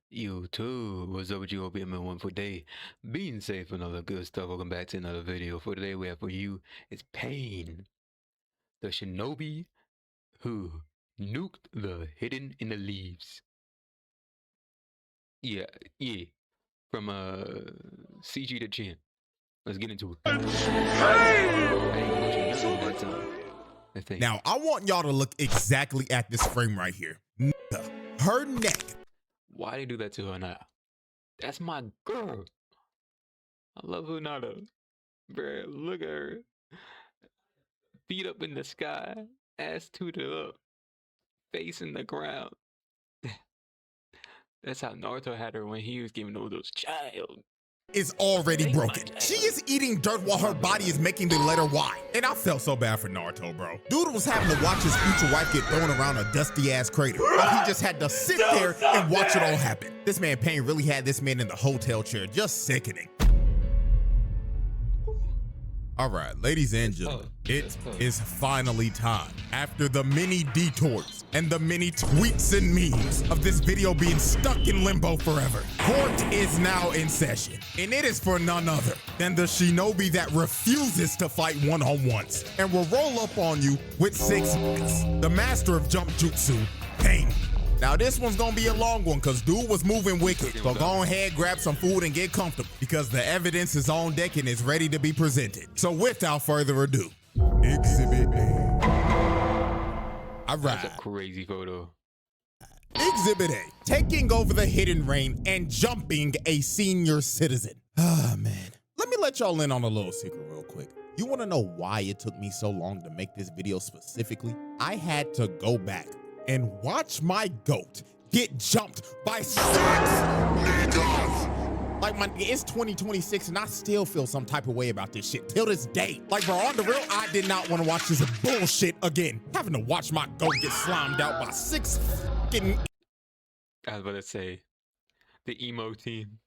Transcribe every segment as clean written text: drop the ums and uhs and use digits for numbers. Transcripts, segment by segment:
You too. What's up with you? Hope you're having a wonderful day. Being safe and all the good stuff. Welcome back to another video. For today, we have for you is Pain, the Shinobi who nuked the hidden in the leaves. Yeah, yeah. From CG to Chin. Let's get into it. Now, I want y'all to look exactly at this frame right here. Her neck. Why they do that to her now? That's my girl. I love Hunada. Bruh, look at her. Feet up in the sky, ass tooted up, face in the ground. That's how Naruto had her when he was giving all those child. Is already broken. She is eating dirt while her body is making the letter Y. And I felt so bad for Naruto, bro. Dude was having to watch his future wife get thrown around a dusty ass crater. While he just had to sit there and watch it all happen. This man Pain really had this man in the hotel chair, just sickening. All right, ladies and gentlemen, it is finally time. After the many detours and the many tweets and memes of this video being stuck in limbo forever, court is now in session, and it is for none other than the Shinobi that refuses to fight one-on-ones and will roll up on you with 6 minutes. The master of jump jutsu, Pain. Now this one's gonna be a long one because dude was moving wicked. So go ahead, grab some food and get comfortable because the evidence is on deck and is ready to be presented. So without further ado, Exhibit A. All right. That's a crazy photo. Exhibit A, taking over the hidden reign and jumping a senior citizen. Ah, man. Let me let y'all in on a little secret real quick. You wanna know why it took me so long to make this video specifically? I had to go back and watch my goat get jumped by 6 niggas. Like, it's 2026 and I still feel some type of way about this shit till this day. Like, bro, on the real, I did not want to watch this bullshit again. Having to watch my goat get slimed out by 6 fucking... I was about to say, the emo team.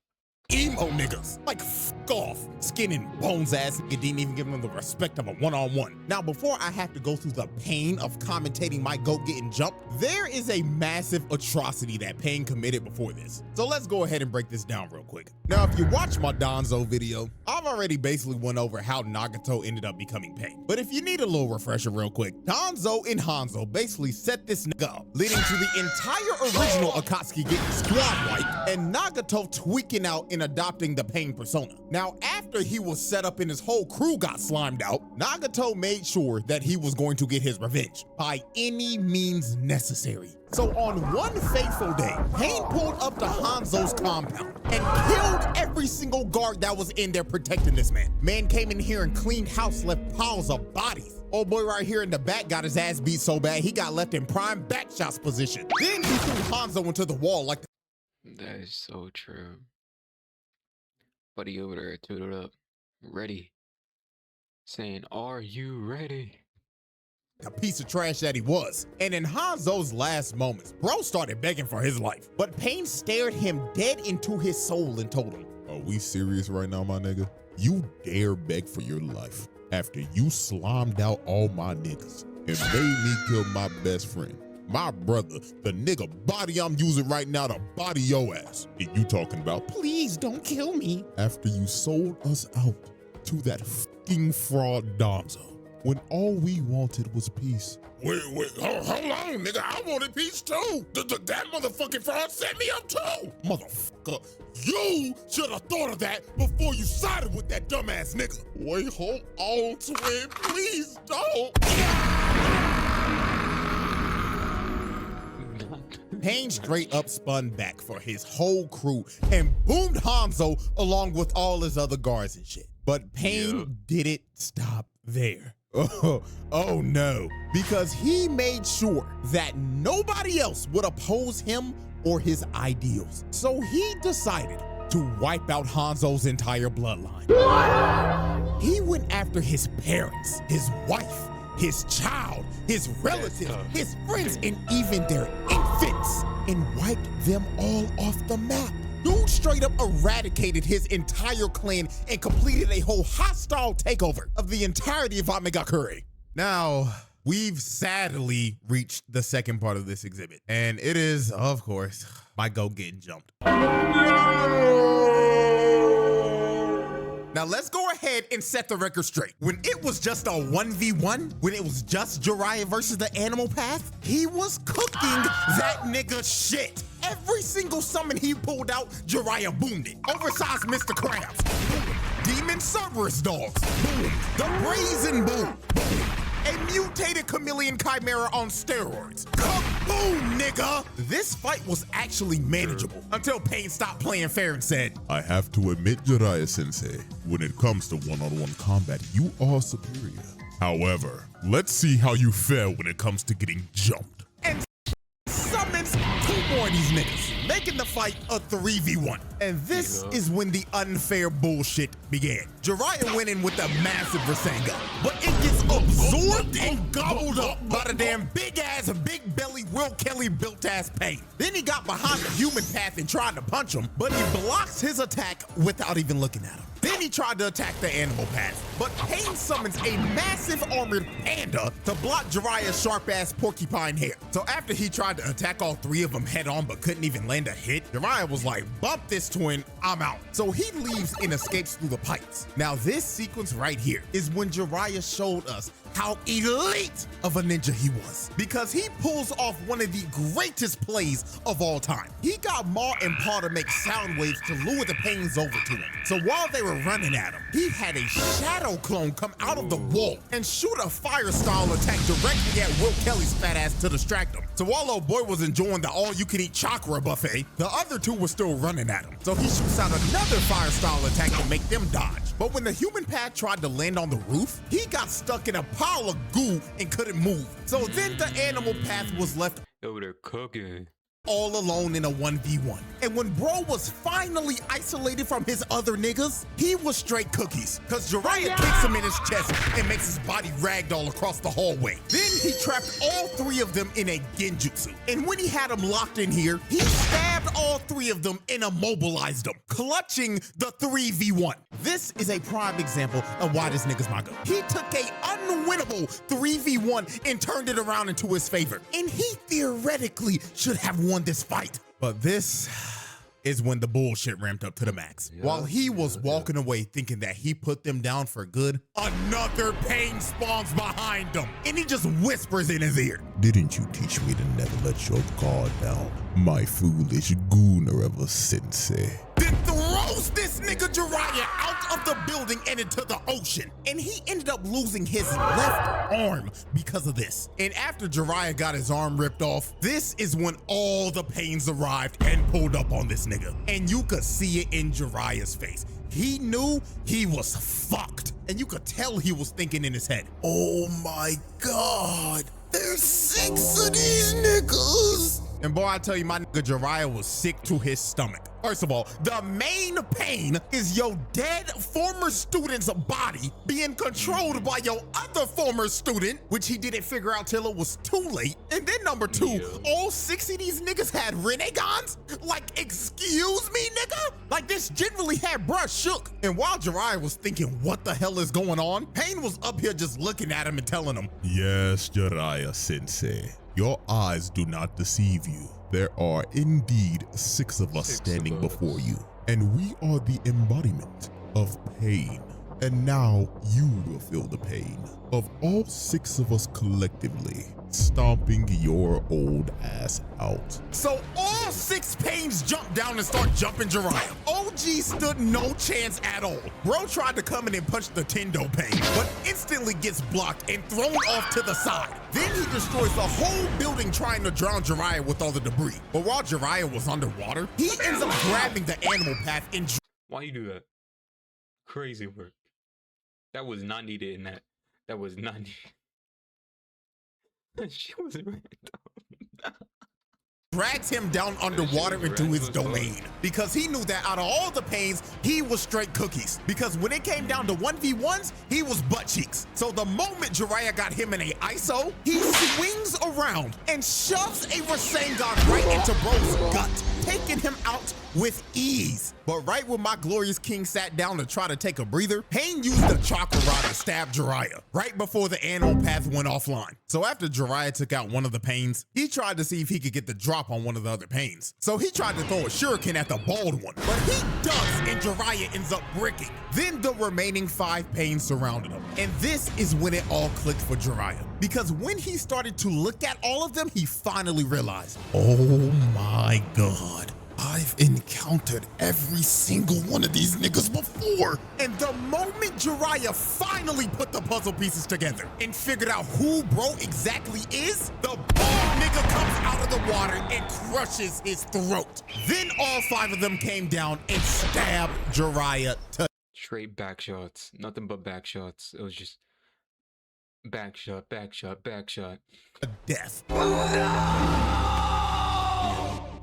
Emo niggas. Like, fuck off. Skin and bones ass nigga didn't even give them the respect of a one-on-one. Now, before I have to go through the pain of commentating my goat getting jumped, there is a massive atrocity that Pain committed before this. So let's go ahead and break this down real quick. Now, if you watch my Danzo video, I've already basically went over how Nagato ended up becoming Pain. But if you need a little refresher real quick, Danzo and Hanzo basically set this nigga up, leading to the entire original Akatsuki getting squad wiped and Nagato tweaking out in adopting the Pain persona. Now, after he was set up and his whole crew got slimed out, Nagato made sure that he was going to get his revenge by any means necessary. So on one fateful day, Pain pulled up to Hanzo's compound and killed every single guard that was in there protecting this man. Man came in here and cleaned house, left piles of bodies. Old boy right here in the back got his ass beat so bad he got left in prime back shots position. Then he threw Hanzo into the wall like That is so true. Buddy over there, tooted up, ready, saying, "Are you ready?" a piece of trash that he was. And in Hanzo's last moments, bro started begging for his life. But Pain stared him dead into his soul and told him, "Are we serious right now, my nigga? You dare beg for your life after you slimed out all my niggas and made me kill my best friend, my brother, the nigga body I'm using right now to body your ass. And you talking about, please don't kill me, after you sold us out to that fucking fraud Danzo, when all we wanted was peace." Wait, hold on, nigga, I wanted peace too. That motherfucking fraud set me up too. Motherfucker, you should have thought of that before you sided with that dumbass nigga. Wait, hold on, twin, please don't. Pain straight up spun back for his whole crew and boomed Hanzo along with all his other guards and shit. But Pain didn't stop there. Oh no, because he made sure that nobody else would oppose him or his ideals. So he decided to wipe out Hanzo's entire bloodline. He went after his parents, his wife, his child, his relatives, his friends, and even their infants, and wiped them all off the map. Dude straight up eradicated his entire clan and completed a whole hostile takeover of the entirety of Amegakure. Now, we've sadly reached the second part of this exhibit, and it is, of course, my goat getting jumped. Now let's go ahead and set the record straight. When it was just a 1v1, when it was just Jiraiya versus the animal path, he was cooking that nigga shit. Every single summon he pulled out, Jiraiya boomed it. Oversized Mr. Krabs, boom. Demon Cerberus dogs, boom. The Brazen Boom, boom. A mutated chameleon chimera on steroids. Kaboom, nigga! This fight was actually manageable until Pain stopped playing fair and said, I have to admit, Jiraiya-sensei, when it comes to one-on-one combat, you are superior. However, let's see how you fare when it comes to getting jumped. And summons 2 more of these niggas, making the fight a 3v1. And this is when the unfair bullshit began. Jiraiya went in with a massive Rasengan, but it gets absorbed and gobbled up by the damn big-ass, big-belly, Will Kelly built-ass Pain. Then he got behind the human path and tried to punch him, but he blocks his attack without even looking at him. Then he tried to attack the animal path, but Pain summons a massive armored panda to block Jiraiya's sharp-ass porcupine hair. So after he tried to attack all 3 of them head-on but couldn't even land a hit, Jiraiya was like, bump this twin, I'm out. So he leaves and escapes through the pipes. Now this sequence right here is when Jiraiya showed us how elite of a ninja he was, because he pulls off one of the greatest plays of all time. He got Ma and Pa to make sound waves to lure the Pains over to him. So while they were running at him, he had a shadow clone come out of the wall and shoot a fire style attack directly at Will Kelly's fat ass to distract him. So while old boy was enjoying the all-you-can-eat chakra buffet, the other 2 were still running at him. So he shoots out another fire style attack to make them dodge. But when the human pad tried to land on the roof, he got stuck in a pile of goo and couldn't move. So then the animal path was left Over there cooking. all alone in a 1v1. And when bro was finally isolated from his other niggas, he was straight cookies, because Jiraiya kicks him in his chest and makes his body ragdoll across the hallway. Then he trapped all 3 of them in a genjutsu. And when he had them locked in here, he stabbed all 3 of them and immobilized them, clutching the 3v1. This is a prime example of why this nigga's my goat. He took a unwinnable 3v1 and turned it around into his favor. And he theoretically should have won this fight. But this is when the bullshit ramped up to the max. While he was walking away thinking that he put them down for good, another Pain spawns behind him, and he just whispers in his ear, Didn't you teach me to never let your guard down, my foolish Goonereva-sensei? then throws this nigga Jiraiya out of the building and into the ocean. And he ended up losing his left arm because of this. And after Jiraiya got his arm ripped off, this is when all the Pains arrived and pulled up on this nigga. And you could see it in Jiraiya's face. He knew he was fucked. And you could tell he was thinking in his head, oh my God, there's 6 of these niggas. And boy, I tell you, my nigga Jiraiya was sick to his stomach. First of all, the main pain is your dead former student's body being controlled by your other former student, which he didn't figure out till it was too late. And then number 2, all 6 of these niggas had renegons? Like, excuse me, nigga? Like, this generally had bruh shook. And while Jiraiya was thinking, what the hell is going on? Pain was up here just looking at him and telling him, Yes, Jiraiya-sensei, your eyes do not deceive you. There are indeed 6 of us standing before you, and we are the embodiment of pain. And now you will feel the pain of all 6 of us collectively stomping your old ass out. So all 6 Pains jumped down and start jumping Jiraiya. OG stood no chance at all. Bro tried to come in and punch the Tendo Pain, but instantly gets blocked and thrown off to the side. Then he destroys the whole building trying to drown Jiraiya with all the debris. But while Jiraiya was underwater, he ends up grabbing the animal path and Why you do that? Crazy work. That was not needed in that. That was not needed. She was random. drags him down underwater into his domain, because he knew that out of all the Pains, he was straight cookies. Because when it came down to 1v1s, he was butt cheeks. So the moment Jiraiya got him in a ISO, he swings around and shoves a Rasengan right into bro's gut, taking him out with ease. But right when my glorious king sat down to try to take a breather, Pain used the chakra rod to stab Jiraiya right before the animal path went offline. So after Jiraiya took out one of the Pains, he tried to see if he could get the drop on one of the other Pains. So he tried to throw a shuriken at the bald one, but he ducks and Jiraiya ends up bricking. Then the remaining 5 Pains surrounded him. And this is when it all clicked for Jiraiya. Because when he started to look at all of them, he finally realized, oh my God, I've encountered every single one of these niggas before. And the moment Jiraiya finally put the puzzle pieces together and figured out who bro exactly is, the bald nigga comes out of the water and crushes his throat. Then all 5 of them came down and stabbed Jiraiya to Straight back shots. Nothing but back shots. It was just back shot, back shot, back shot. death.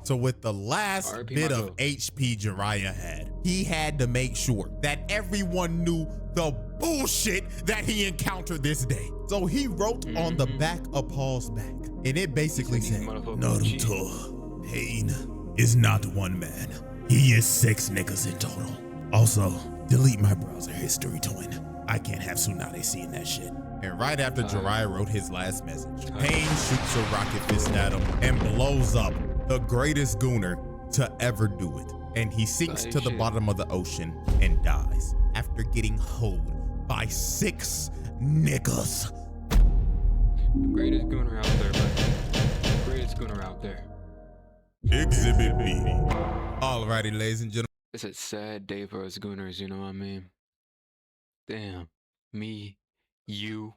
So with the last RIP bit my of bro. HP Jiraiya had, he had to make sure that everyone knew the bullshit that he encountered this day. So he wrote on the back of Paul's back, and it basically said, Naruto, Pain is not one man. He is 6 niggas in total. Also, delete my browser history, twin. I can't have Tsunade seeing that shit. And right after Jiraiya wrote his last message, Pain shoots a rocket fist at him and blows up the greatest gooner to ever do it. And he sinks to the bottom of the ocean and dies after getting hoed by 6 niggas. The greatest gooner out there, man. Greatest gooner out there. Exhibit B. Alrighty, ladies and gentlemen. It's a sad day for us gooners, you know what I mean? Damn. Me. You.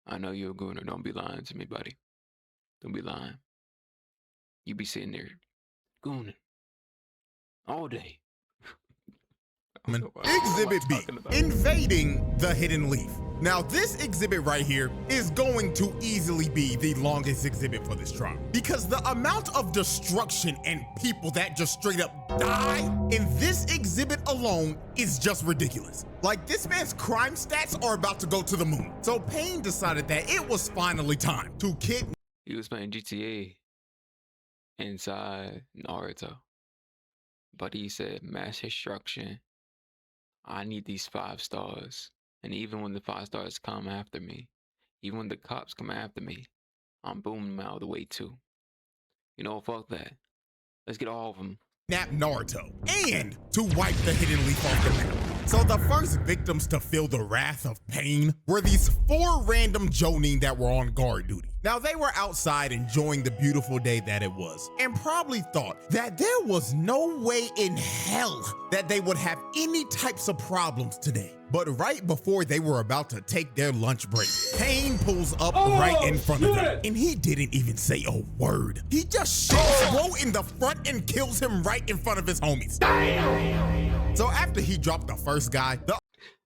I know you're a gooner. Don't be lying to me, buddy. Don't be lying. You be sitting there gooning all day. Exhibit B, invading the hidden leaf. Now this exhibit right here is going to easily be the longest exhibit for this trial because the amount of destruction and people that just straight up die in this exhibit alone is just ridiculous. Like, this man's crime stats are about to go to the moon. So Pain decided that it was finally time to kidnap. He was playing GTA inside Naruto, but he said mass destruction. I need these 5 stars. And even when the 5 stars come after me, even when the cops come after me, I'm booming them out of the way too. You know, fuck that. Let's get all of them. Naruto and to wipe the hidden leaf off the map. So the first victims to feel the wrath of Pain were these 4 random Jonin that were on guard duty. Now they were outside enjoying the beautiful day that it was and probably thought that there was no way in hell that they would have any types of problems today. But right before they were about to take their lunch break, Pain pulls up right in front of them. And he didn't even say a word. He just shoots Bro in the front and kills him right in front of his homies. So after he dropped the first guy, the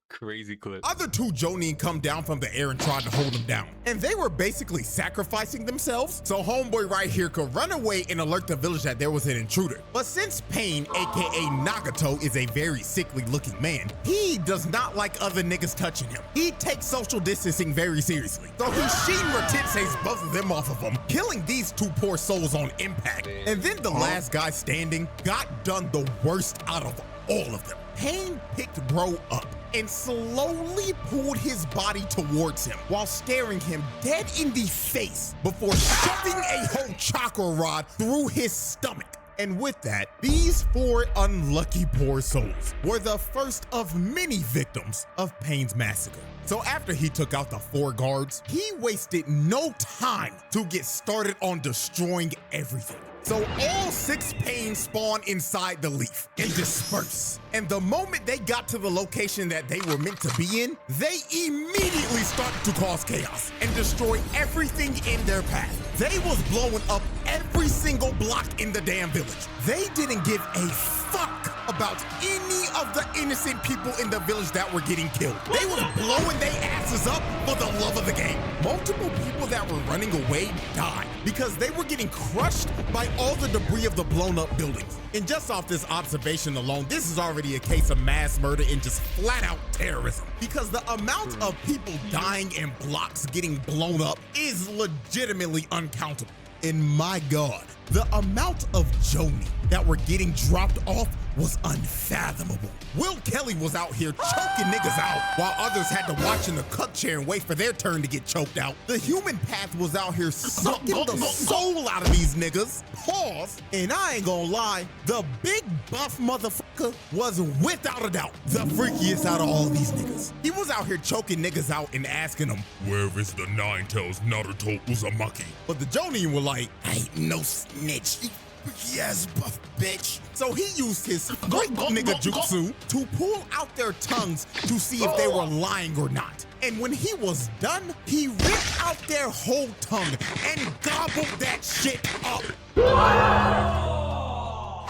Crazy clip. other 2 Jonin come down from the air and tried to hold him down. And they were basically sacrificing themselves so homeboy right here could run away and alert the village that there was an intruder. But since Pain, aka Nagato, is a very sickly looking man, he does not like other niggas touching him. He takes social distancing very seriously. So he Shinra Tensei's both of them off of him, killing these 2 poor souls on impact. And then the last guy standing got done the worst out of all of them. Pain picked Bro up and slowly pulled his body towards him while staring him dead in the face before shoving a whole chakra rod through his stomach. And with that, these 4 unlucky poor souls were the first of many victims of Pain's massacre. So after he took out the 4 guards, he wasted no time to get started on destroying everything. So all 6 Pains spawn inside the leaf and disperse. And the moment they got to the location that they were meant to be in, they immediately started to cause chaos and destroy everything in their path. They was blowing up every single block in the damn village. They didn't give a fuck about any of the innocent people in the village that were getting killed. They was blowing their asses up for the love of the game. Multiple people that were running away died because they were getting crushed by all the debris of the blown up buildings. And just off this observation alone, this is already a case of mass murder and just flat out terrorism, because the amount of people dying and blocks getting blown up is legitimately uncountable. And my God, the amount of Joni that were getting dropped off was unfathomable. Will Kelly was out here choking niggas out while others had to watch in the cuck chair and wait for their turn to get choked out. The human path was out here sucking the soul out of these niggas. Pause. And I ain't gonna lie, the big buff motherfucker was without a doubt the freakiest out of all these niggas. He was out here choking niggas out and asking them, Where is the nine tails Naruto Uzumaki? but the Jonin were like, I ain't no snitch, you freaky ass buff bitch. So he used his freak nigga jutsu to pull out their tongues to see if they were lying or not. And when he was done, he ripped out their whole tongue and gobbled that shit up.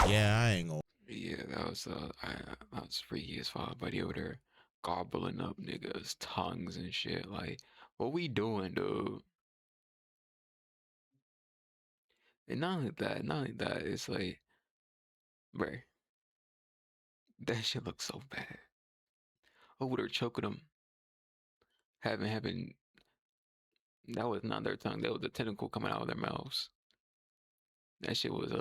Yeah, I ain't gonna. Yeah, that was freaky as fuck. Buddy over there gobbling up niggas' tongues and shit. Like, what we doing, dude? And not only that, it's like, bruh, that shit looks so bad. Over there choking them, having that was not their tongue. That was a tentacle coming out of their mouths. That shit was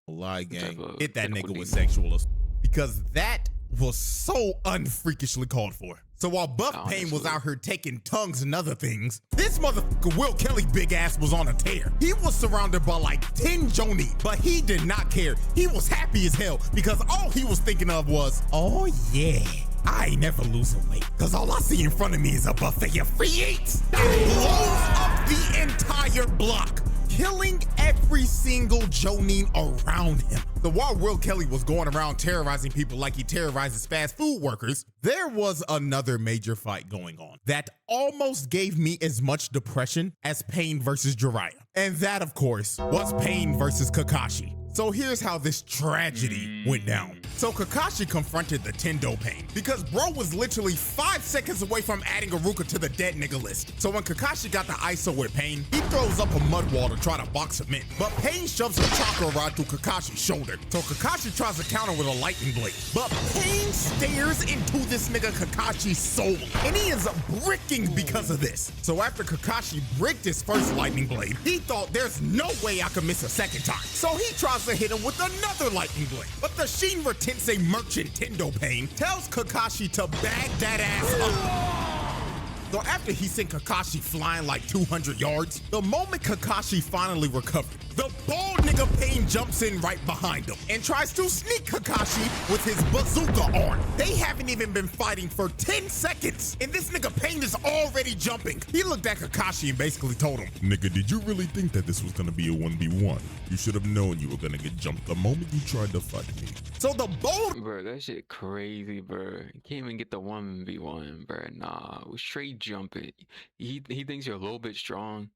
Lie some gang, type of hit that tentacle nigga with demon. sexual assault because that was so unfreakishly called for. So while Buff Pain was Honestly. out here taking tongues and other things, this motherfucker Will Kelly big ass was on a tear. He was surrounded by like 10 Joni, but he did not care. He was happy as hell because all he was thinking of was, oh yeah, I ain't never losing weight because all I see in front of me is a buffet of free eats. It blows up the entire block, killing every single Jonin around him. So while Will Kelly was going around terrorizing people like he terrorizes fast food workers, there was another major fight going on that almost gave me as much depression as Pain versus Jiraiya. And that, of course, was Pain versus Kakashi. So here's how this tragedy went down. So Kakashi confronted the Tendo Pain because bro was literally 5 seconds away from adding Iruka to the dead nigga list. So when Kakashi got the ISO with Pain, he throws up a mud wall to try to box him in. But Pain shoves a chakra rod through Kakashi's shoulder. So Kakashi tries to counter with a lightning blade. But Pain stares into this nigga Kakashi's soul, and he ends up bricking because of this. So after Kakashi bricked his first lightning blade, he thought there's no way I could miss a second time. So he tries to hit him with another lightning blade. But the Shinra Tensei merchant Tendo Pain tells Kakashi to bag that ass up. So after he sent Kakashi flying like 200 yards, the moment Kakashi finally recovered, the bald nigga Pain jumps in right behind him and tries to sneak Kakashi with his bazooka arm. They haven't even been fighting for 10 seconds, and this nigga Pain is already jumping. He looked at Kakashi and basically told him, Nigga, did you really think that this was gonna be a 1v1? You should have known you were gonna get jumped the moment you tried to fight me. so the bold Bro, that shit crazy, bro. You can't even get the 1v1, bro. Nah, we straight jumping. He thinks you're a little bit strong,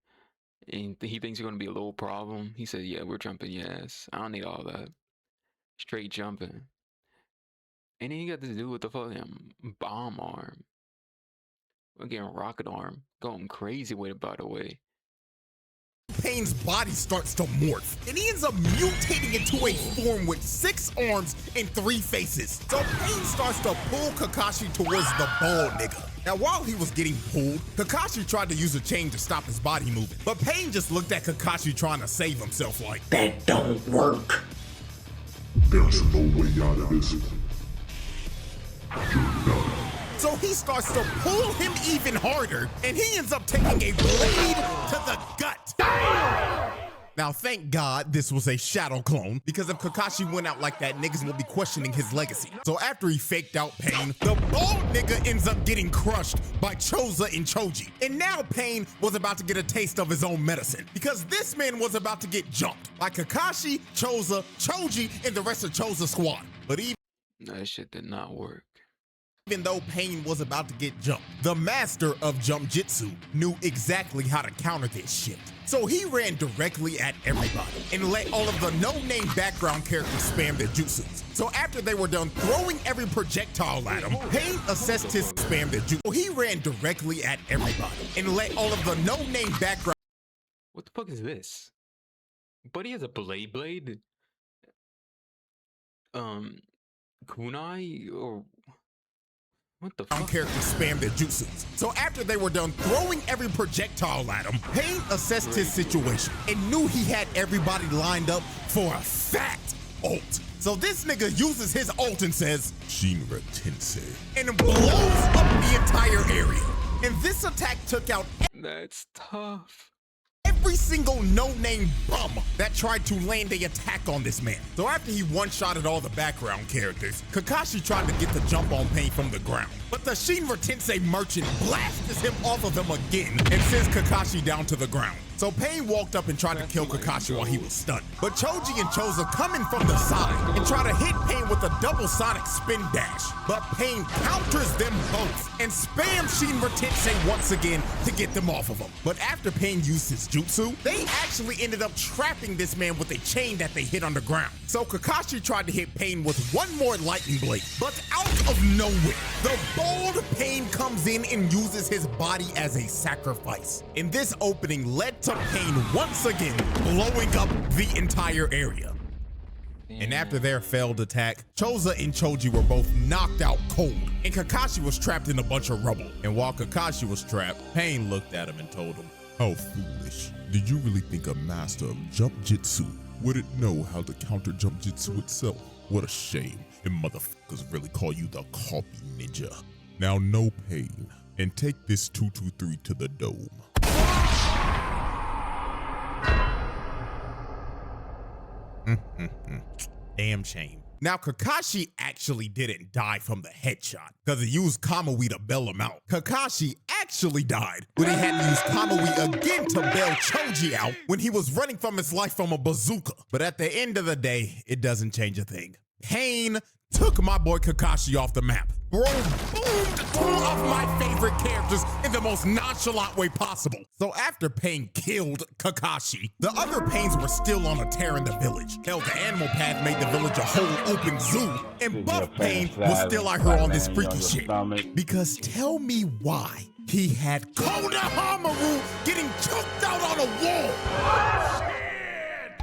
and he thinks you're gonna be a little problem. He said, "Yeah, we're jumping your ass. I don't need all that. Straight jumping." And then you got to do with the fucking bomb arm. We're getting rocket arm, going crazy with it, by the way. Pain's body starts to morph, and he ends up mutating into a form with 6 arms and 3 faces. So Pain starts to pull Kakashi towards the bald nigga. Now, while he was getting pulled, Kakashi tried to use a chain to stop his body moving, but Pain just looked at Kakashi trying to save himself like, That don't work. There's no way out of this. so he starts to pull him even harder, and he ends up taking a blade to the gut. Now, thank God this was a shadow clone, because if Kakashi went out like that, niggas will be questioning his legacy. So after he faked out Pain, the bald nigga ends up getting crushed by Choza and Choji. And now Pain was about to get a taste of his own medicine, because this man was about to get jumped by Kakashi, Choza, Choji, and the rest of Choza's squad. But That shit did not work. even though Pain was about to get jumped, the master of jump jitsu knew exactly how to counter this shit. So he ran directly at everybody and let all of the no-name background characters spam their jutsus. So after they were done throwing every projectile at him, Pain assessed his spam their jutsu. So he ran directly at everybody and let all of the no-name background What the fuck is this? Buddy has a blade? Kunai or What the fuck? Characters spam their jutsus. So after they were done throwing every projectile at him, Pain assessed his situation and knew he had everybody lined up for a fat ult. So this nigga uses his ult and says, Shinra Tensei. and blows up the entire area. And this attack took out That's tough. every single no-name bum that tried to land a attack on this man. So after he one-shotted all the background characters, Kakashi tried to get the jump on Pain from the ground. But the Shinra Tensei merchant blasts him off of him again and sends Kakashi down to the ground. So Pain walked up and tried to kill Kakashi while he was stunned. But Choji and Choza come in from the side and try to hit Pain with a double sonic spin dash. But Pain counters them both and spams Shinra Tensei once again to get them off of him. But after Pain used his jutsu, they actually ended up trapping this man with a chain that they hit on the ground. So Kakashi tried to hit Pain with one more lightning blade, but out of nowhere, the bold Pain comes in and uses his body as a sacrifice. And this opening led to Pain once again blowing up the entire area. And after their failed attack, Choza and Choji were both knocked out cold, and Kakashi was trapped in a bunch of rubble. And while Kakashi was trapped, Pain looked at him and told him, How foolish. Did you really think a master of jump jitsu wouldn't know how to counter jump jitsu itself? What a shame. And motherfuckers really call you the copy ninja. Now no Pain, and take this 223 to the dome. Damn shame. Now, Kakashi actually didn't die from the headshot because he used Kamui to bail him out. Kakashi actually died when he had to use Kamui again to bail Choji out when he was running from his life from a bazooka. But at the end of the day, it doesn't change a thing. Pain took my boy Kakashi off the map. Bro boomed two of my favorite characters in the most nonchalant way possible. So after Pain killed Kakashi, the other Pains were still on a tear in the village. Hell, the animal path made the village a whole open zoo, and Buff Pain was still out here on this freaky shit. Because tell me why he had Konohamaru getting choked out on a wall.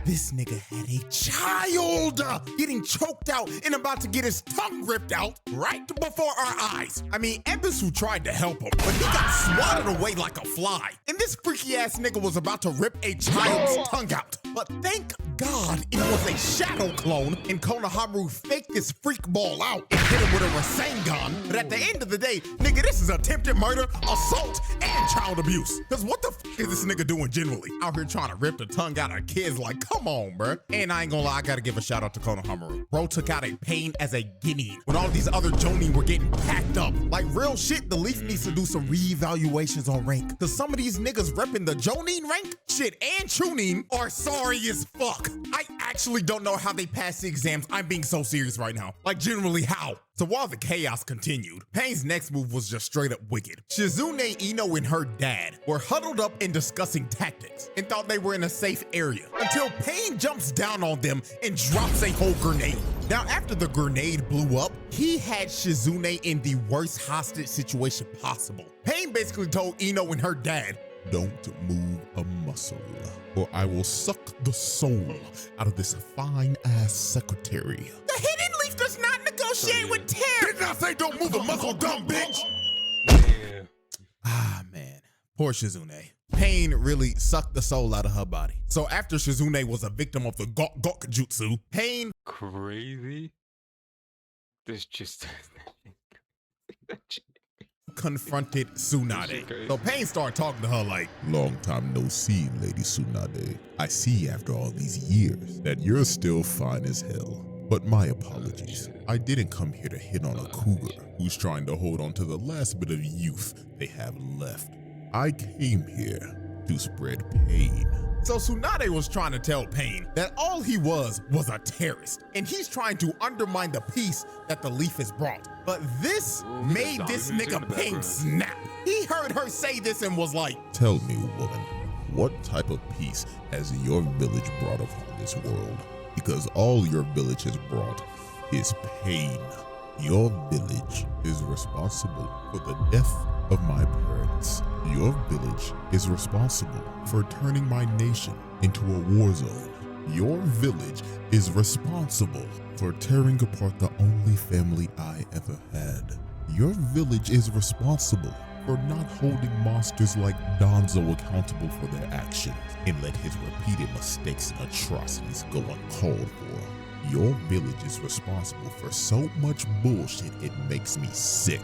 This nigga had a child getting choked out and about to get his tongue ripped out right before our eyes. I mean, Ebisu tried to help him, but he got swatted away like a fly. And this freaky ass nigga was about to rip a child's tongue out. But thank God it was a shadow clone and Konohamaru faked this freak ball out and hit him with a Rasengan. But at the end of the day, nigga, this is attempted murder, assault, and child abuse. Cause what the fuck is this nigga doing generally? Out here trying to rip the tongue out of kids like, come on, bruh. And I ain't gonna lie, I gotta give a shout out to Konohamaru. Bro took out a Pain as a guinea when all these other Jonin were getting packed up. Like real shit, the Leaf needs to do some reevaluations on rank. Cause some of these niggas repping the Jonin rank, shit, and Chunin are sorry as fuck. I actually don't know how they passed the exams. I'm being so serious right now. Like generally how? So while the chaos continued, Pain's next move was just straight up wicked. Shizune, Ino, and her dad were huddled up and discussing tactics and thought they were in a safe area until Pain jumps down on them and drops a whole grenade. Now after the grenade blew up, he had Shizune in the worst hostage situation possible. Pain basically told Ino and her dad, Don't move a muscle, or I will suck the soul out of this fine-ass secretary. the Hidden Leaf does not negotiate with terror. Did not say don't move a muscle, dumb bitch! Yeah. Ah, man. Poor Shizune. Pain really sucked the soul out of her body. So after Shizune was a victim of the Gok Jutsu, Pain Crazy. This just. confronted Tsunade. So Pain started talking to her like, Long time no see, Lady Tsunade. I see after all these years that you're still fine as hell. But my apologies. I didn't come here to hit on a cougar who's trying to hold on to the last bit of youth they have left. I came here to spread pain. So Tsunade was trying to tell Pain that all he was a terrorist, and he's trying to undermine the peace that the Leaf has brought. But this made this nigga Pain snap. He heard her say this and was like, Tell me, woman, what type of peace has your village brought upon this world? Because all your village has brought is pain. Your village is responsible for the death of my parents. Your village is responsible for turning my nation into a war zone. Your village is responsible for tearing apart the only family I ever had. Your village is responsible for not holding monsters like Danzo accountable for their actions and let his repeated mistakes and atrocities go uncalled for. Your village is responsible for so much bullshit it makes me sick.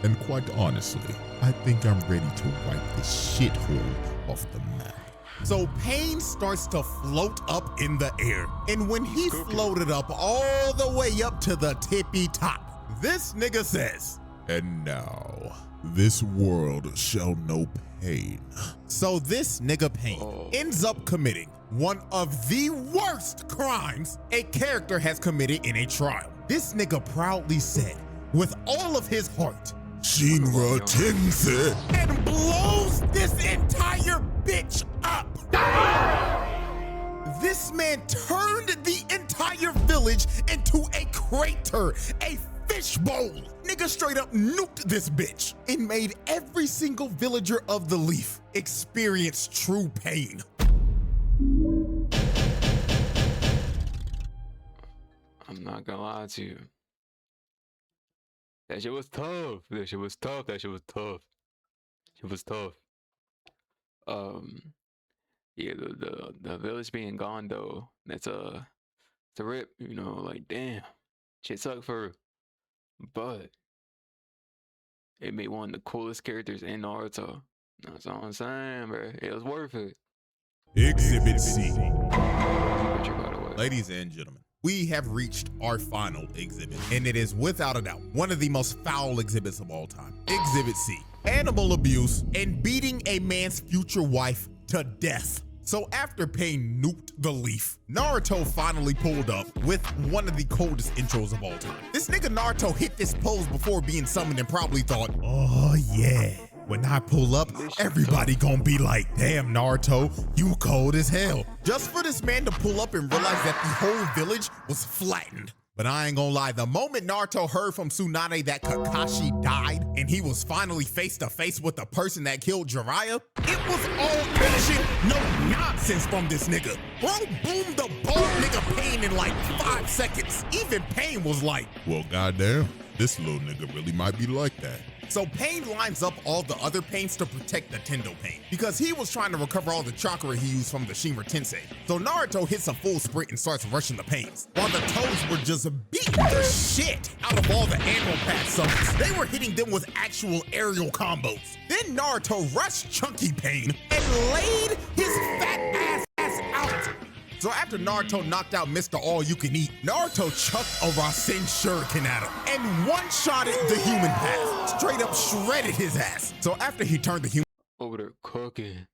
And quite honestly, I think I'm ready to wipe this shithole off the map. So Pain starts to float up in the air. And when he floated up all the way up to the tippy top, this nigga says, "And now, this world shall know pain." So this nigga Pain ends up committing one of the worst crimes a character has committed in a trial. This nigga proudly said, with all of his heart, Shinra Tensei, and blows this entire bitch up. This man turned the entire village into a crater, a fishbowl. Nigga straight up nuked this bitch and made every single villager of the Leaf experience true pain. I'm not gonna lie to you. That shit was tough. That shit was tough. That shit was tough. It was tough. Yeah, the village being gone though, it's a rip, you know, like damn. Shit sucked for her. But it made one of the coolest characters in Naruto. That's all I'm saying, bro. It was worth it. Exhibit C. Ladies and gentlemen, we have reached our final exhibit, and it is without a doubt one of the most foul exhibits of all time. Exhibit C, animal abuse and beating a man's future wife to death. So after Pain nuked the Leaf, Naruto finally pulled up with one of the coldest intros of all time. This nigga Naruto hit this pose before being summoned and probably thought, oh yeah, when I pull up, everybody gonna be like, damn Naruto, you cold as hell. Just for this man to pull up and realize that the whole village was flattened. But I ain't gonna lie, the moment Naruto heard from Tsunade that Kakashi died and he was finally face to face with the person that killed Jiraiya, it was all action, no nonsense from this nigga. Bro boomed the bald nigga Pain in like 5 seconds. Even Pain was like, well, goddamn, this little nigga really might be like that. So Pain lines up all the other Pains to protect the Tendo Pain because he was trying to recover all the chakra he used from the Shinra Tensei. So Naruto hits a full sprint and starts rushing the Pains, while the Toads were just beating the shit out of all the animal path summons. They were hitting them with actual aerial combos. Then Naruto rushed Chunky Pain and laid his fat ass out. So after Naruto knocked out Mr. All-You-Can-Eat, Naruto chucked a Rasen Shuriken at him and one-shotted the human path. Straight up shredded his ass. So after he turned the human Over there cooking.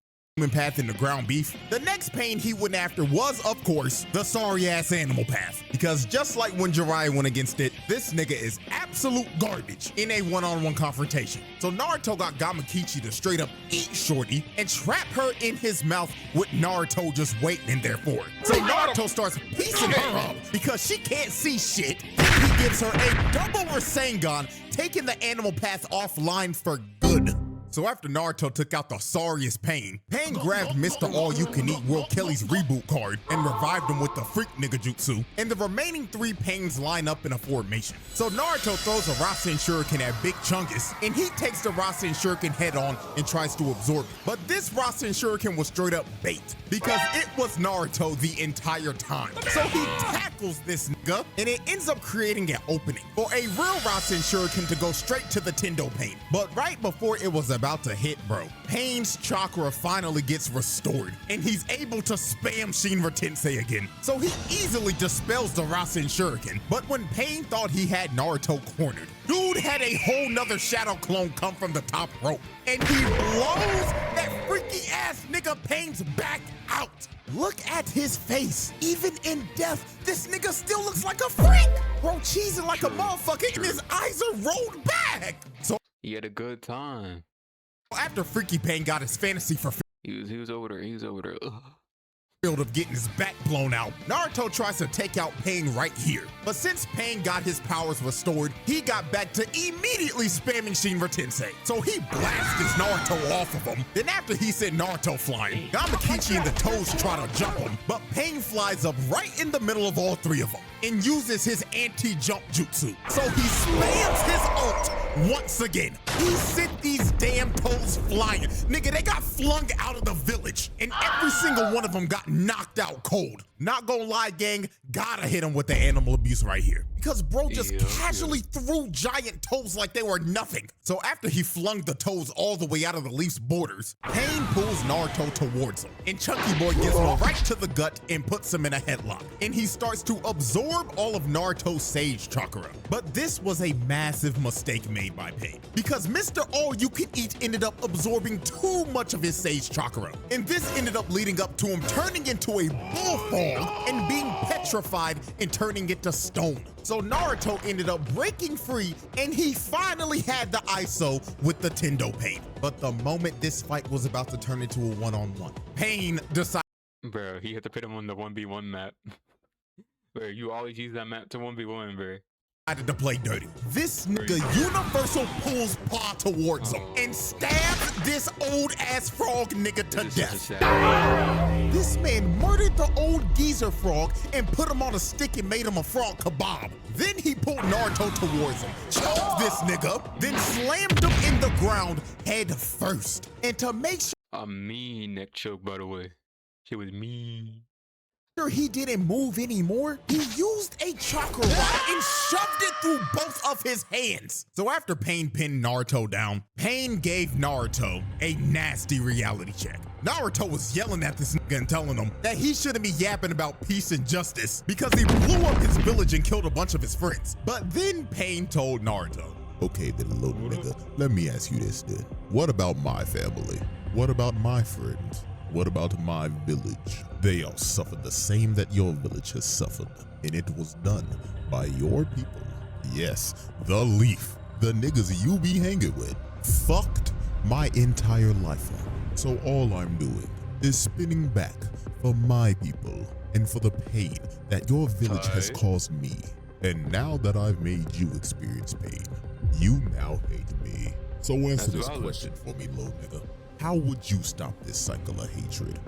path into ground beef, the next Pain he went after was, of course, the sorry-ass animal path. Because just like when Jiraiya went against it, this nigga is absolute garbage in a one-on-one confrontation. So Naruto got Gamakichi to straight up eat Shorty and trap her in his mouth with Naruto just waiting in there for her. So Naruto starts piecing her up because she can't see shit. Then he gives her a double Rasengan, taking the animal path offline for good. So after Naruto took out the sorriest Pain, Pain grabbed Mr. All-You-Can-Eat World Kelly's reboot card and revived him with the Freak Nigga Jutsu, and the remaining 3 Pains line up in a formation. So Naruto throws a Rasen Shuriken at Big Chungus, and he takes the Rasen Shuriken head on and tries to absorb it. But this Rasen Shuriken was straight up bait, because it was Naruto the entire time. So he tackles this nigga, and it ends up creating an opening for a real Rasen Shuriken to go straight to the Tendo Pain. But right before it was about to hit, bro, Pain's chakra finally gets restored, and he's able to spam Shinra Tensei again. So he easily dispels the Rasen Shuriken. But when Pain thought he had Naruto cornered, dude had a whole nother shadow clone come from the top rope, and he blows that freaky ass nigga Pain's back out. Look at his face. Even in death, this nigga still looks like a freak. Bro, cheesing like a motherfucker, and his eyes are rolled back. So He had a good time. after Freaky Pain got his fantasy fulfilled He was over there. He was over there. Ugh. of getting his back blown out, Naruto tries to take out Pain right here. But since Pain got his powers restored, he got back to immediately spamming Shinra Tensei. So he blasted Naruto off of him. Then after he sent Naruto flying, Gamakichi and the Toads try to jump him, but Pain flies up right in the middle of all 3 of them and uses his anti-jump jutsu. So he spams his ult once again. He sent these damn toes flying. Nigga, they got flung out of the village, and every single one of them got knocked out cold. Not gonna lie, gang, gotta hit him with the animal abuse right here. Because bro just casually threw giant toes like they were nothing. So after he flung the toes all the way out of the Leaf's borders, Pain pulls Naruto towards him. And Chunky Boy gets him right to the gut and puts him in a headlock. And he starts to absorb all of Naruto's Sage Chakra. But this was a massive mistake made by Pain. Because Mr. All-You-Can-Eat ended up absorbing too much of his Sage Chakra. And this ended up leading up to him turning into a bullfrog and being petrified and turning it to stone. So Naruto ended up breaking free and he finally had the ISO with the Tendo Pain. But the moment this fight was about to turn into a one-on-one, Pain decided— Bro, he had to put him on the 1v1 map. Bro, you always use that map to 1v1, bro. to play dirty. This nigga universal pulls paw towards him and stabs this old ass frog nigga to death. This man murdered the old geezer frog and put him on a stick and made him a frog kebab. Then he pulled Naruto towards him, choked this nigga, then slammed him in the ground head first. And to make sure— A mean neck choke, by the way. Shit was mean. He didn't move anymore, he used a chakra rod and shoved it through both of his hands. So after Pain pinned Naruto down, Pain gave Naruto a nasty reality check. Naruto was yelling at this nigga and telling him that he shouldn't be yapping about peace and justice because he blew up his village and killed a bunch of his friends. But then Pain told Naruto, okay then, little nigga, let me ask you this then. What about my family? What about my friends? What about my village? They all suffered the same that your village has suffered, and it was done by your people. Yes, the Leaf, the niggas you be hanging with, fucked my entire life up. So all I'm doing is spinning back for my people and for the pain that your village has caused me. And now that I've made you experience pain, you now hate me. So answer this question for me, little nigga. How would you stop this cycle of hatred?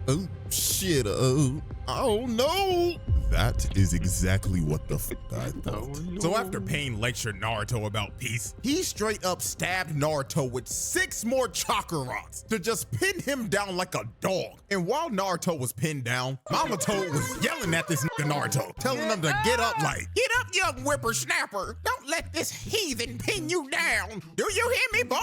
Oh shit, I don't know. That is exactly what the fuck I thought. So after Pain lectured Naruto about peace, he straight up stabbed Naruto with 6 more chakra rods to just pin him down like a dog. And while Naruto was pinned down, Mama Toad was yelling at this nigga Naruto, telling him to get up like, "Get up, young whippersnapper. Don't let this heathen pin you down. Do you hear me, boy?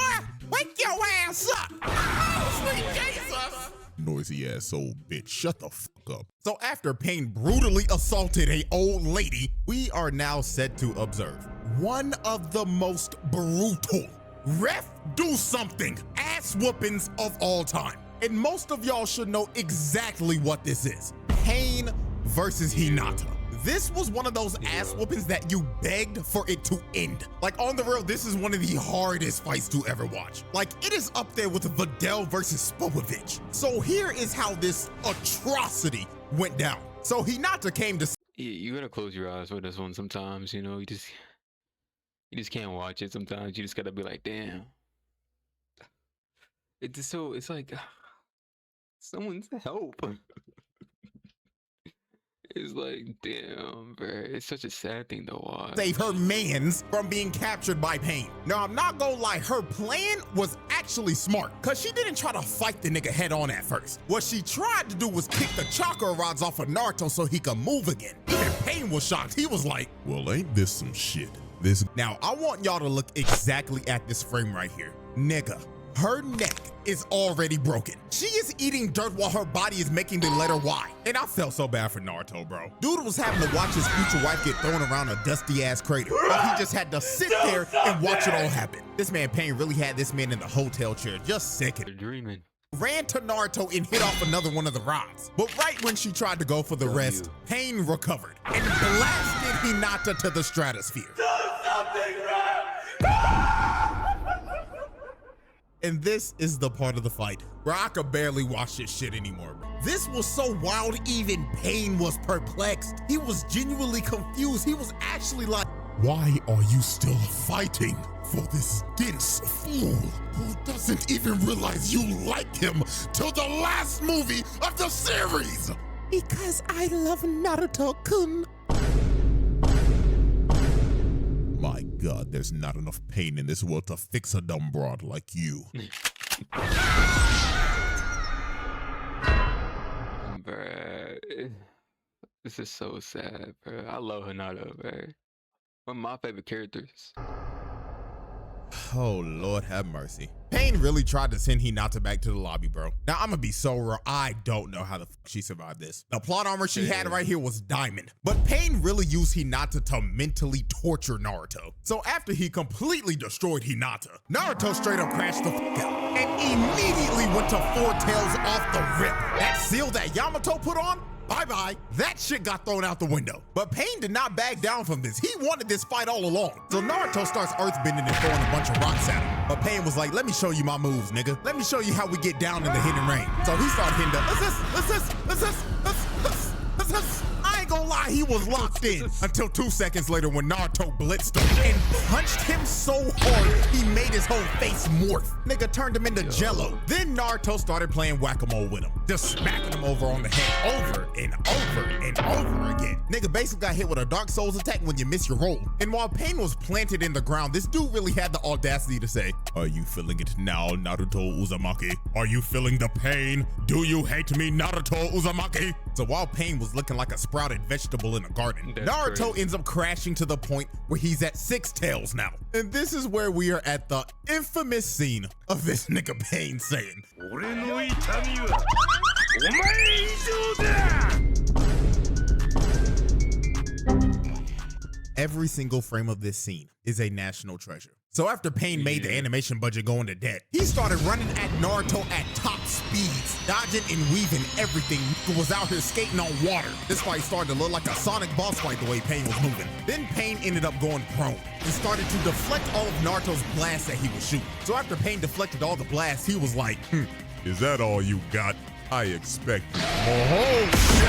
Wake your ass up." Oh, sweet Jesus. Noisy ass old bitch, shut the fuck up. So after Pain brutally assaulted a old lady, we are now set to observe one of the most brutal ref do something ass whoopings of all time. And most of y'all should know exactly what this is. Pain versus Hinata. This was one of those ass whoopings that you begged for it to end. Like, on the real, this is one of the hardest fights to ever watch. Like, it is up there with Vidal versus Spopovich. So here is how this atrocity went down. So Hinata came to— You gotta close your eyes for this one sometimes, you know, you just can't watch it sometimes. You just gotta be like, damn. It's like someone's help. It's like, damn, bro. It's such a sad thing to watch. Save her mans from being captured by Pain. Now, I'm not gonna lie, her plan was actually smart, cause she didn't try to fight the nigga head on at first. What she tried to do was kick the chakra rods off of Naruto so he could move again. Even Pain was shocked. He was like, well, ain't this some shit? Now, I want y'all to look exactly at this frame right here. Nigga, her neck is already broken. She is eating dirt while her body is making the letter Y. And I felt so bad for Naruto, bro. Dude was having to watch his future wife get thrown around a dusty ass crater, but he just had to sit there and watch it all happen. This man Pain really had this man in the hotel chair, just sickening. Dreaming. Ran to Naruto and hit off another one of the rods. But right when she tried to go for the rest, Pain recovered and blasted Hinata to the stratosphere. Do something, And this is the part of the fight where I could barely watch this shit anymore. This was so wild, even Pain was perplexed. He was genuinely confused. He was actually like, why are you still fighting for this dense fool who doesn't even realize you like him till the last movie of the series? Because I love Naruto-kun. My God, there's not enough pain in this world to fix a dumb broad like you. Bruh. This is so sad, bro. I love Hinata, bro. One of my favorite characters. Oh, Lord have mercy. Pain really tried to send Hinata back to the lobby, bro. Now, I'm gonna be so real. I don't know how the fuck she survived this. The plot armor she had right here was diamond. But Pain really used Hinata to mentally torture Naruto. So after he completely destroyed Hinata, Naruto straight up crashed the fuck out and immediately went to four tails off the rip. That seal that Yamato put on, bye-bye. That shit got thrown out the window. But Pain did not back down from this. He wanted this fight all along. So Naruto starts earthbending and throwing a bunch of rocks at him. But Pain was like, let me show you my moves, nigga. Let me show you how we get down in the hidden rain. So he started hitting the, I ain't gonna lie, he was locked in until 2 seconds later when Naruto blitzed him and punched him so hard he made his whole face morph. Nigga turned him into jello. Then Naruto started playing whack-a-mole with him, just smacking him over on the head over and over and over again. Nigga basically got hit with a Dark Souls attack when you miss your roll. And while Pain was planted in the ground, this dude really had the audacity to say, are you feeling it now, Naruto Uzumaki? Are you feeling the pain? Do you hate me, Naruto Uzumaki? So while Pain was looking like a sprouted vegetable in a garden, Naruto ends up crashing to the point where he's at 6 tails now. And this is where we are at the infamous scene of this nigga Pain saying, every single frame of this scene is a national treasure. So after Pain made the animation budget go into debt, he started running at Naruto at top speeds, dodging and weaving everything. He was out here skating on water. This fight started to look like a Sonic boss fight the way Pain was moving. Then Pain ended up going prone and started to deflect all of Naruto's blasts that he was shooting. So after Pain deflected all the blasts, he was like, Is that all you got? I expected more. oh shit!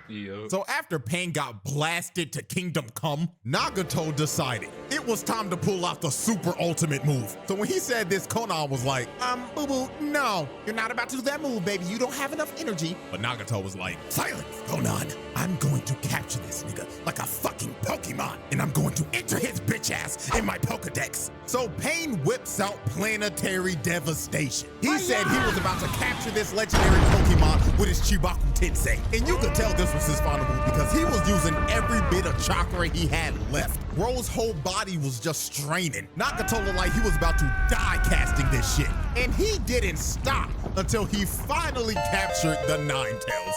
Yo. So after Pain got blasted to Kingdom Come, Nagato decided it was time to pull out the super ultimate move. So when he said this, Konan was like, boo-boo, no, you're not about to do that move, baby. You don't have enough energy. But Nagato was like, silence, Konan. I'm going to capture this nigga like a fucking Pokemon, and I'm going to enter his bitch ass in my Pokedex. So Pain whips out Planetary Devastation. He said he was about to capture this legendary Pokemon with his Chibaku Tensei. And you could tell this was his final move because he was using every bit of chakra he had left. Bro's whole body was just straining. Nagato looked like he was about to die casting this shit. And he didn't stop until he finally captured the Nine Tails.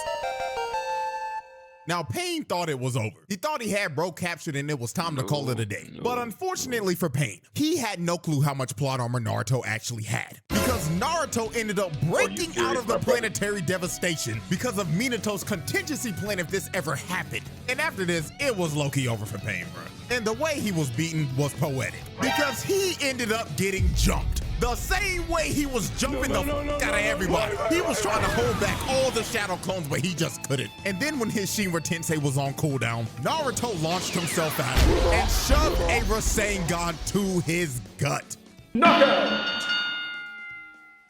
Now, Pain thought it was over. He thought he had Bro captured and it was time to call it a day. But unfortunately for Pain, he had no clue how much plot armor Naruto actually had. Because Naruto ended up breaking out of the Planetary Devastation because of Minato's contingency plan if this ever happened. And after this, it was low-key over for Pain, bro. And the way he was beaten was poetic because he ended up getting jumped. The same way he was jumping the fuck out of everybody. He was trying to hold back all the shadow clones, but he just couldn't. And then when his Shinra Tensei was on cooldown, Naruto launched himself out and shoved a Rasengan to his gut. NUKED!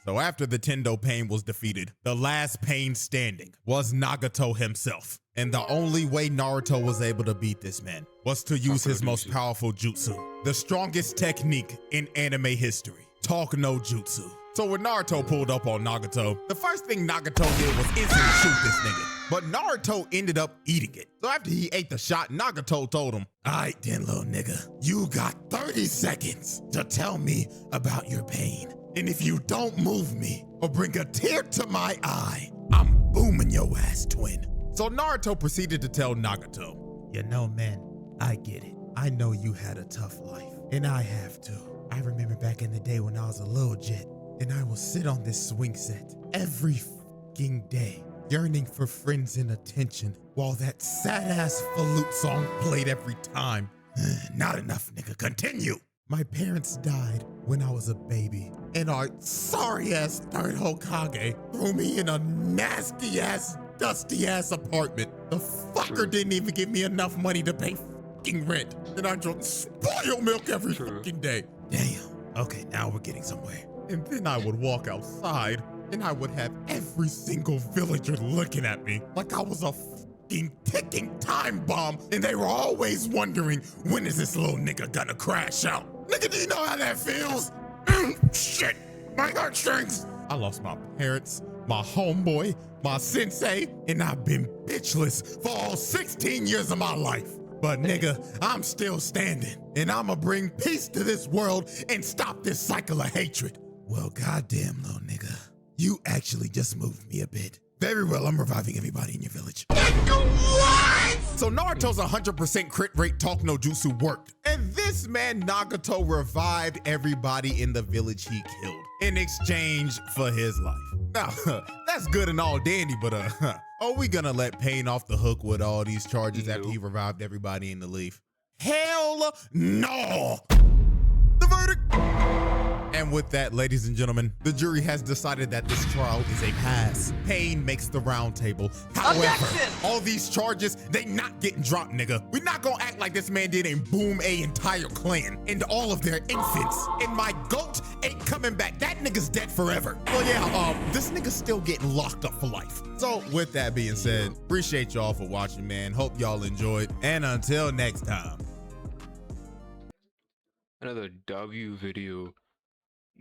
So after the Tendo Pain was defeated, the last Pain standing was Nagato himself. And the only way Naruto was able to beat this man was to use his most powerful jutsu, the strongest technique in anime history. Talk no jutsu. So when Naruto pulled up on Nagato, the first thing Nagato did was instantly shoot this nigga. But Naruto ended up eating it. So after he ate the shot, Nagato told him, all right then, little nigga, you got 30 seconds to tell me about your pain. And if you don't move me or bring a tear to my eye, I'm booming your ass, twin. So Naruto proceeded to tell Nagato, you know, man, I get it. I know you had a tough life, and I have too. I remember back in the day when I was a little jit, and I would sit on this swing set every fucking day, yearning for friends and attention, while that sad-ass flute song played every time. Not enough, nigga. Continue. My parents died when I was a baby, and our sorry-ass third Hokage threw me in a nasty-ass, dusty-ass apartment. The fucker didn't even give me enough money to pay fucking rent, and I drank spoiled milk every fucking day. Damn. Okay, now we're getting somewhere. And then I would walk outside and I would have every single villager looking at me like I was a fucking ticking time bomb, and they were always wondering, when is this little nigga gonna crash out? Nigga, do you know how that feels? Shit, my heartstrings. I lost my parents, my homeboy, my sensei, and I've been bitchless for all 16 years of my life. But nigga, I'm still standing, and I'ma bring peace to this world and stop this cycle of hatred. Well, goddamn, little nigga, you actually just moved me a bit. Very well, I'm reviving everybody in your village. What? So Naruto's 100% crit rate talk no jutsu worked, and this man Nagato revived everybody in the village he killed in exchange for his life. Now, that's good and all dandy, but are we gonna let Pain off the hook with all these charges after he revived everybody in the leaf? Hell no! The verdict. And with that, ladies and gentlemen, the jury has decided that this trial is a pass. Pain makes the round table. However, all these charges, they not getting dropped, nigga. We not gonna act like this man did and boom a entire clan and all of their infants. And my goat ain't coming back. That nigga's dead forever. Well, yeah, this nigga's still getting locked up for life. So with that being said, appreciate y'all for watching, man. Hope y'all enjoyed. And until next time. Another W video.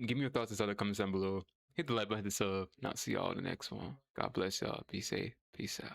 Give me your thoughts inside the comments down below. Hit the like button, hit the sub, and I'll see y'all in the next one. God bless y'all. Be safe. Peace out.